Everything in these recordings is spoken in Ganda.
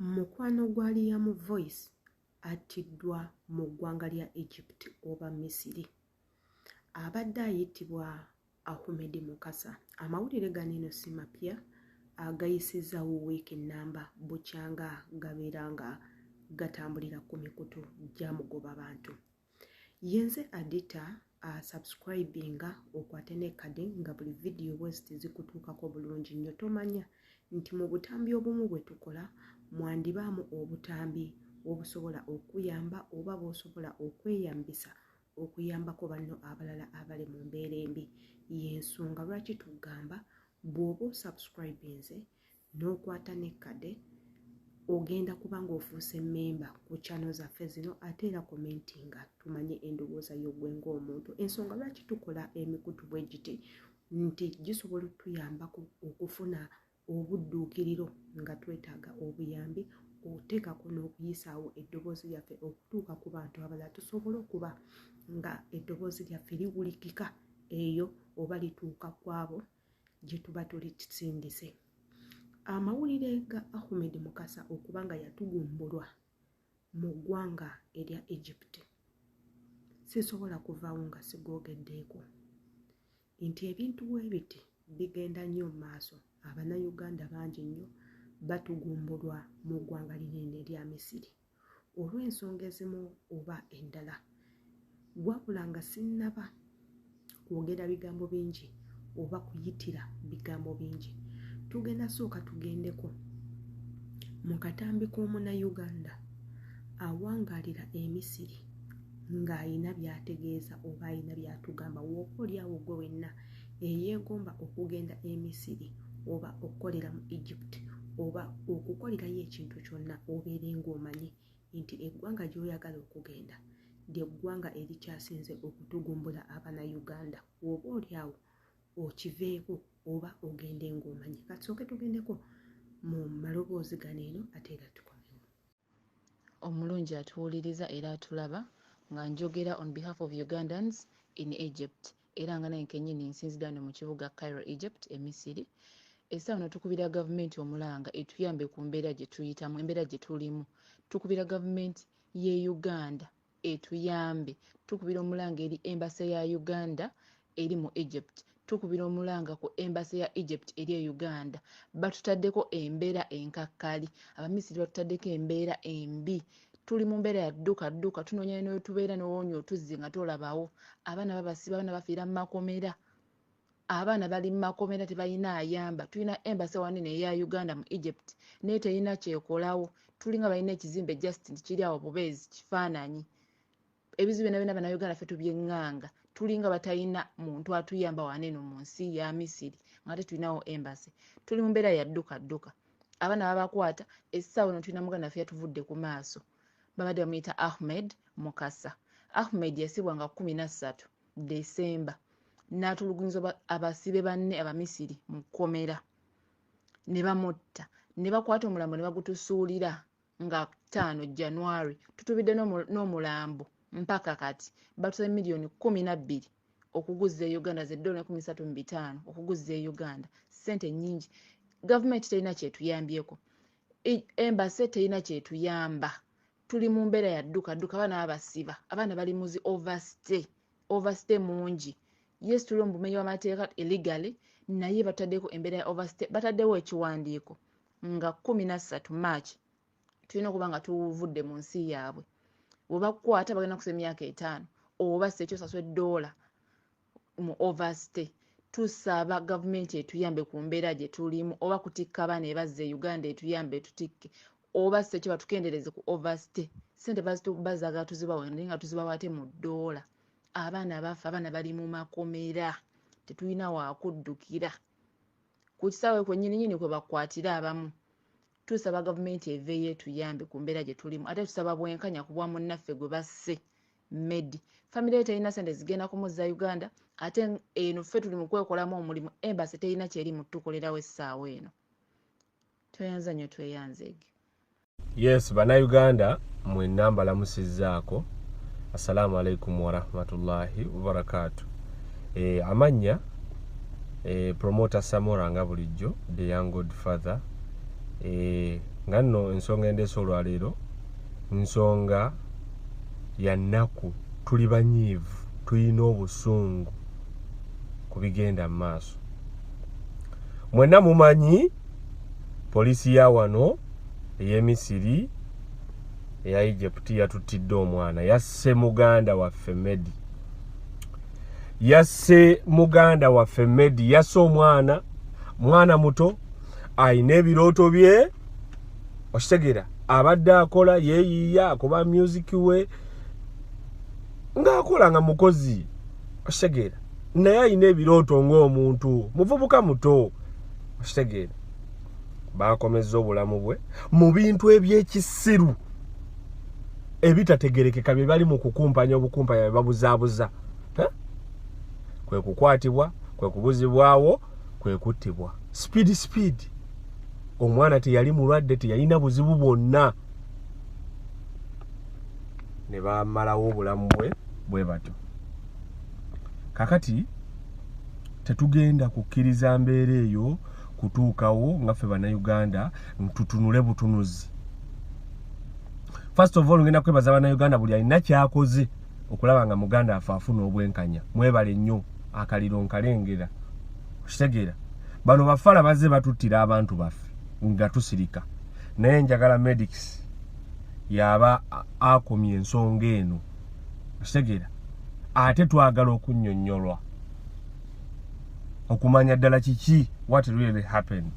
Mukwano gwa Liam Voice attiddwa mu ggwanga lya Egypt oba Misiri. Abadde ayitibwa Ahmed Mukasa. Amawulire gano eno si mapya, agayisizzawo wiiki ennamba bukyanga gabeera nga gatambulira ku mikutu gyamugoba bantu. Yenze adita subscribinga okwate nekkade nga buli vidiyo bweziti zikutuukako bulungi nnyo. Tomanya nti mu butambi obumu bwe tukola mwandibaamu obutambi obusobola okuyamba oba bw'osobola okweyambisa okuyambako banno abalala abali mu mbeera embi. Y'ensonga lwaki tugamba bw'oba osubscribinze n'okwata nekkade ogenda kuba ng'ofuuse mmemba ku channel zaffe zino, ate era commentinga tumanye endowooza y'ogwe ng'omuntu. Ensonga lwaki tukola emikutu bwe giti nti gisobola otuyambako okufuna obudduukiriro nga twetaaga obuyambi, oteekako n'okuyisaawo eddoboozi lyaffe okutuuka ku bantu abalala, tusobole okuba nga eddoboozi lyaffe liwulikika eyo oba lituuka ku abo gye tuba tulisindise. Amawulire ga Ahmed Mukasa okuba nga yatugumbulwa mu ggwanga erya Egypt sisobola kuvaawo nga sigogeddeeko nti ebintu bwe biti bigenda nnyo mu maaso. Abannayuganda bangi nnyo batugumbulwa mu ggwanga linene erya Misiri olw'ensonga ezimu oba endala. Wabula nga sinnaba kwogera bigambo bingi oba kuyitira bigambo bingi, tugenda sooka tugendeko mu katambi k'omunnayuganda awangaalira emisiri ng'ayina by'ategeeza oba ayina by'atugamba. W'oba oli awo gwe wenna eyeegomba okugenda emisiri oba okukolera mu Egypt oba okukolerayo ekintu kyonna, obeere ng'omanyi nti eggwanga gy'oyagala okugenda ly'eggwanga erikyasinze okutugumbula Abannayuganda. W'oba oli awo okiveeko oba ogende ng'omanyi. Kasooke tugendeko mu maloboozi gano eno ate era tukomewo. Omulungi atuwuliriza era atulaba nga njogera on behalf of Ugandans in Egypt, era nga naye kennyini nsinzidde wano mu kibuga Cairo, Egypt, Misiri. Essaawa no tukubira gavumenti omulanga etuyambe ku mbeera gye tuyitamu, embeera gye tulimu. Tukubira gavumenti y'e Uganda etuyambe. Tukubira omulanga eri embase ya Uganda eri mu Egypt. Tukubira omulanga ku embase ya Egypt eri e Uganda. Batutaddeko embeera enkakkali. Abamisiri batutaddeko embeera embi. Tuli mu mbeera ya dduka, tunoonya ne tubeera n'owoonya otuzzi nga tolabawo. Abaana babasiba, abaana bafiira mu makomera. Abaana bali mu makomera tebalina ayamba. Tulina embase wanene eya Uganda mu Egypt naye terina kyekolawo. Tulinga balina ekizimbe just nti kiri awo bubeezi kifaananyi. Ebizibu byonna Bannayuganda ffe tubyeŋŋanga. Tulinga batalina muntu atuyamba waneno mu nsi ya Misiri ng'ate tulinawo embase. Tuli mu mbeera ya dduka. Abaana babakwata, essaawa eno tulina muganda ffe yatuvudde ku maaso. Babadde bamuyita Ahmed Mukasa. Ahmed yasibwa nga 13 Desemba. N'atulugunyiza abasibe banne Abamisiri mu kkomera. Ne bamutta. Ne bakwata omulambo ne bagutusuulira nga 5 January. Tutubidde n'omulambo mpaka kati. Batusabe $12 million okuguzza e Uganda, ze $35 okuguzza e Uganda. Ssente nnyingi. Gavumenti terina kyetuyambyeko. Embase terina kyetuyamba. Tuli mu mbeera ya dduka, abaana babasiba. Abaana bali muzi overstay mungi. Yes, tuli mu bumenyi bw'amateeka illegally, naye bataddeko embeera ya overstay. Bataddewo ekiwandiiko nga 13 March tulina okuba nga tuvudde mu nsi yaabwe. Bwe bakukwata bagenda kusa emyaka 5 oba sekyo saswe $1 mu overstay. Tusaba gavumenti etuyambe ku mbeera gye tulimu, oba kutikka abaana ebazze e Uganda etuyambe tutikke, oba sekyo batukendereze ku overstay. Ssente bazaagala tuzibawo naye nga tuzibawo ate mu $1. Abaana bafa, abaana bali mu makomera, tetulina wakuddukira. Ku kisaawe kwennyini kwe bakwatira abamu. Tusaba gavumenti eveeyo etuyambe ku mbeera gye tulimu, ate tusaba bwenkanya ku bwa munnaffe gwe basse Medi. Famire ye terina ssente zigenda kumuzza Uganda, ate eno ffe tuli mu kwekolamu omulimu. Embase terina kyeri mu tukolerawo essaawa eno. Tweyanza nnyo tweyanzeege. Yes, Bannayuganda mwenna mbalamusizzaako. Assalamu alaikum wa rahmatullahi wa barakatuh. Amanya promoter Samora nga bulijjo, the young godfather. nga nno ensonga endeese olwaleero nsonga ya nnaku. Tuli banyiivu, tulina obusungu ku bigenda mu maaso. Mwenna mumanyi poliisi ya wano ey'e Misiiri eya Egypt yatuttidde omwana, yasse muganda waffe Medi. Yasse muganda waffe Medi, yasse mwana muto ayina ebirooto bye, okitegeera, abadde akola yeeyiiya akuba music we ng'akola nga mukozi, okitegeera, naye ayina ebirooto ng'omuntu muvubuka muto, okitegeera. Baakomezza obulamu bwe mu bintu eby'ekisiru ebitategerekeka bye bali mu kukumpanya obukumpanya bye babuzaabuza. Kwe kukwatibwa, kwe kubuzibwawo, kwe kuttibwa. Speed. Omwana teyali mulwadde, teyalina buzibu bwonna. Ne bamalawo obulamu bwe batyo. Kakati tetugenda kukkiriza mbeera eyo kutuukawo nga ffe bannayuganda tutunule butunuzi. First of all, ngenda kwebaza bannayuganda buli alina kyakoze okulaba nga muganda afe afuna obwenkanya. Mwebale nnyo, akaliro nkalengera. Okitegeera, bano bafala bazze batuttira abantu baffe nga tusirika, naye njagala medics yaba akomye ensonga eno. Okitegeera, ate twagala okunnyonnyolwa okumanya ddala kiki what really happened.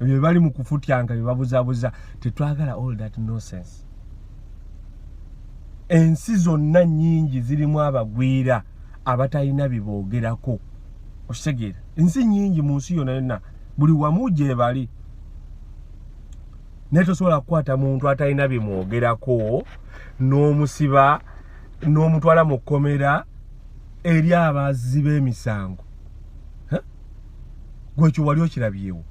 Ebyo bali mu kufutyanga bye babuzaabuza, tetwagala all that nonsense. Ensi zonna nnyingi zirimu abagwira abatalina biboogerako. Okitegeera, ensi nnyingi mu nsi yonna buli wamu gye bali. Naye tosobola kukwata muntu atalina bimwogerako n'omusiba n'omutwala mu kkomera eri abazzi b'emisango. Gwekyo wali okirabyewo.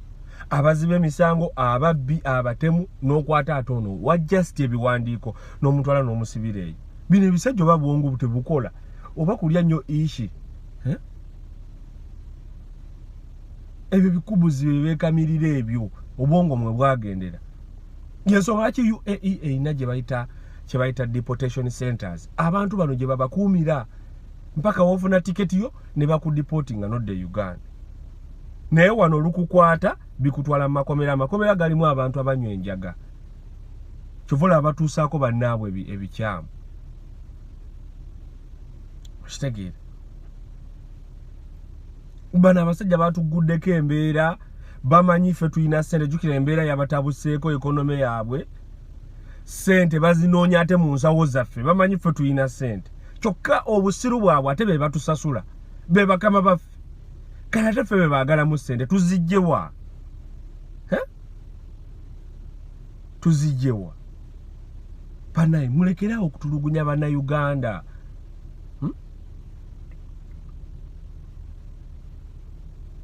Abazzi b'emisango, ababbi, abatemu, n'okwata ate ono wajjasiti ebiwandiiko n'omutwala n'omusibira eyo. Bino ebisajja oba bwongo butebukola oba kulya nnyo ishi. Ebyo bikubuzi bye beekamirira ebyo obwongo mwe bwagendera. Yensonga lwaki UAE erina gye bayita deportation centers. Abantu bano gye babakuumira mpaka wofuna tiketi yo ne bakudipotinga nodde Uganda. Naye wano olukukwata bikutwala mu makomera. Amakomera galimu abantu abanywa enjaga. Kyovula abatuusaako bannaabwe ebikyamu. Okitegeera, bano abasajja batuguddeko embeera, bamanyi ffe tulina ssente. Jjukira embeera yabatabuseeko ekonome yaabwe. Ssente bazinoonya ate mu nsawo zaffe, bamanyi ffe tulina ssente. Kyokka obusiru bwabwe ate be batusasula, be bakama baffe. Kale ate ffe be baagalamu ssente, tuzijjewa? Tuzijjewa? Banaye mulekerawo okutulugunya bannayuganda.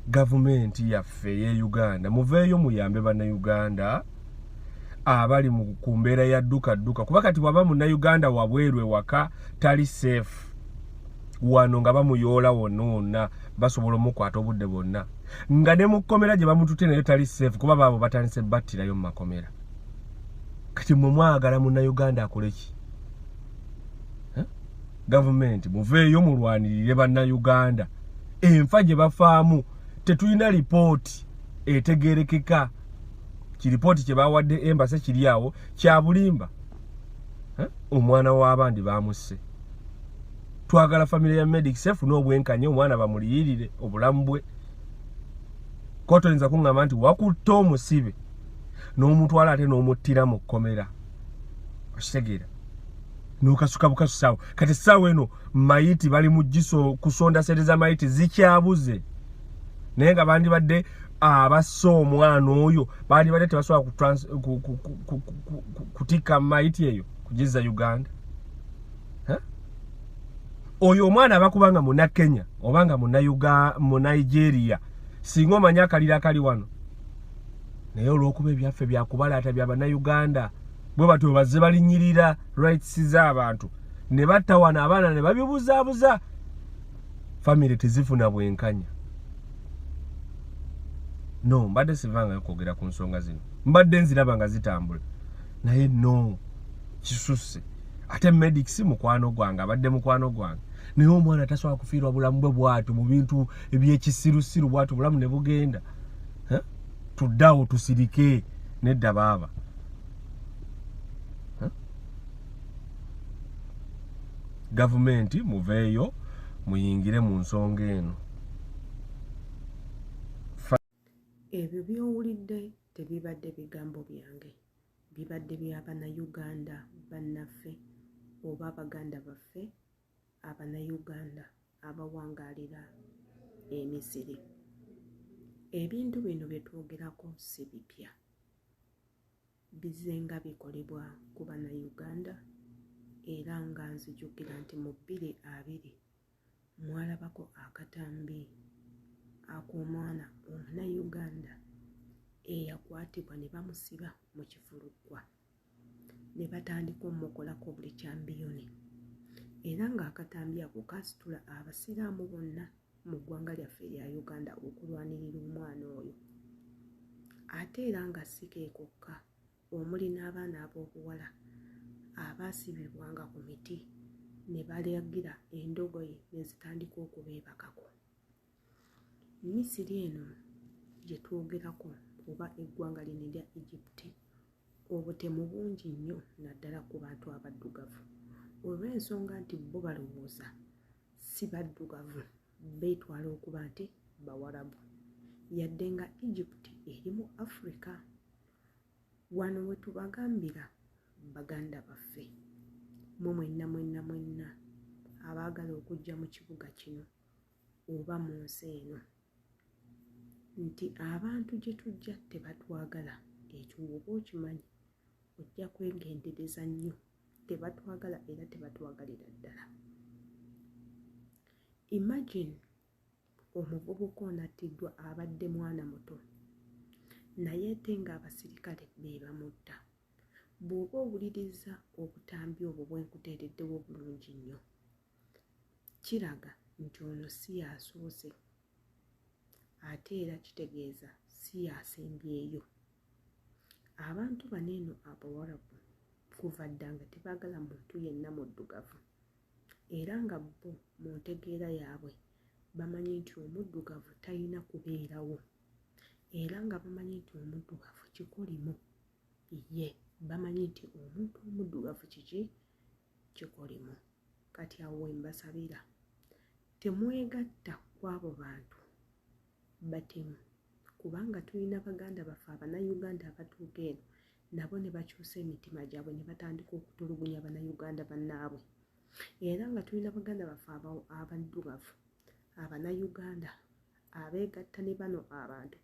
Gavumenti yaffe ye Uganda muveeyo muyambe bannayuganda abali ku mbeera ya dduka kuba kati waba munnayuganda wabweru ewaka tali safe. Wano nga bamuyoola wonna basobola omukwata obudde bwonna, nga ne mu kkomera gye bamututte nayo tali safe kuba baabo batandise battirayo mu makomera. Kati mwe mwagala munnayuganda akole ki? Gavumenti muveeyo mulwanirire bannayuganda. Enfa gye bafaamu tetulina lipooti etegerekeka. Kiripooti kye bawadde embase kiri awo kya bulimba. Omwana w'abandi bamusse. Twagala famire ya medics efuna obwenkanya omwana bamuliyirire obulamu bwe. Kotoyinza kuŋŋamba nti wakutte omusibe n'omutwala ate n'omuttira mu kkomera. Okitegeera, n'okasuka bukasusawo. Kati essaawa eno mayiti bali mu jjiso, kusonda sente za mayiti zikyabuze. Naye nga bandibadde abasse omwana oyo bandibadde tebasobola kutikka mayiti eyo kugizza Uganda. Oyo omwana abakubanga muna Kenya obanga mu Nigeria singa omanya akalira akali wano. Naye olw'okuba ebyaffe byakubalaata bya bannayuganda bwe batyo bazze balinnyirira rights z'abantu ne batta wano abaana ne babibuzaabuza, famire tezifuna bwenkanya. No, mbadde sivangayo kwogera ku nsonga zino. mbadde nziraba nga zitambula naye no kisusse ate medics mukwano gwange abadde mukwano gwange naye omwana tasobola kufiirwa bulamu bwe bwatu mu bintu ebyekisirusiru bwatu bulamu ne bugenda tuddawo tusirike nedda baaba gavumenti muveeyo muyingire mu nsonga eno. Ebyo by'owulidde tebibadde bigambo byange, bibadde by'Abannayuganda bannaffe oba Abaganda baffe Abannayuganda abawangaalira e Misiri. Ebintu bino bye twogerako si bipya, bizenga bikolebwa ku Bannayuganda era nga nzijukira nti mu 2020 mwalabako akatambi ak'omwana Omunnayuganda eyakwatibwa ne bamusiba mu kifuluggwa ne batandika omukolako buli kyambiyoni era ng'akatambi ako kasitula abasiraamu bonna mu ggwanga lyaffe erya Uganda okulwanirira omwana oyo. Ate era nga si keekokka, omuli n'abaana ab'obuwala abaasibibwanga ku miti ne balagira endogoyi ne zitandika okubeebakako. Misiri eno gye twogerako oba eggwanga lino erya Egypt obutemu bungi nnyo naddala ku bantu abaddugavu olw'ensonga nti bo balowooza si baddugavu, beetwala okuba nti Bawarabu, yadde nga Egypt eri mu Africa. Wano we tubagambira Baganda baffe mwe mwenna abaagala okujja mu kibuga kino oba mu nsi eno nti abantu gye tujja tebatwagala, ekyo bw'oba okimanyi ojja kwegendereza nnyo, tebatwagala era tebatwagalira ddala. Imagine omuvubuka onattiddwa abadde mwana muto naye ate ng'abasirikale be bamutta. Bw'oba owuliriza obutambi obwo bwe nkuteereddewo bulungi nnyo, kiraga nti ono si yasoose ate era kitegeeza si yasembyeyo. Abantu bano eno Abawarabu kuva ddanga tebaagala muntu yenna muddugavu era nga bo mu ntegeera yaabwe bamanyi nti omuddugavu talina kubeerawo era nga bamanyi nti omuddugavu kikolimo ye, bamanyi nti omuntu omuddugavu kikolimo. Kati awo we mbasabira temwegatta kw'abo bantu batemu, kubanga tulina Baganda baffe Abannayuganda abatuuka eno nabo ne bakyusa emitima gyabwe ne batandika okutulugunya Bannayuganda bannaabwe, era nga tulina Baganda baffe abaddugavu Abannayuganda abeegatta ne bano abantu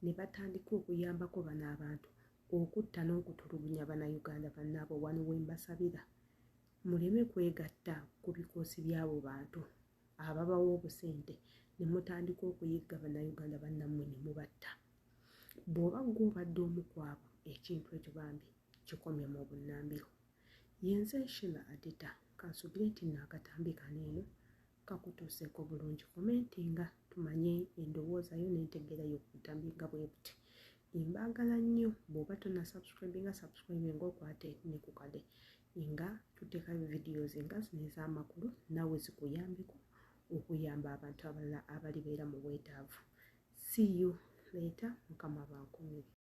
ne batandika okuyambako bano abantu okutta n'okutulugunya Bannayuganda bannaabwe. Wano we mbasabira muleme kwegatta ku bikoosi by'abo bantu ababawa obusente ne mutandika okuyigga Bannayuganda bannammwe ne mubatta. Bw'oba gw'obadde omu ku abo ekintu ekyo bambi kikomye mu bunnambiro. Yenze Sheila Adita kansubire nti nno akatambi kano eno kakutuuseeko bulungi. Komentinga tumanye endowooza yo n'entegeera yo ku butambi nga bwe buti. Mbaagala nnyo. Bw'oba tonna subscribinga okwate ne ku kade nga tuteeka videos nga zino ez'amakulu naawe zikuyambeko okuyamba abantu abalala abalibeera mu bwetaavu. See you later. Mukama bankumire.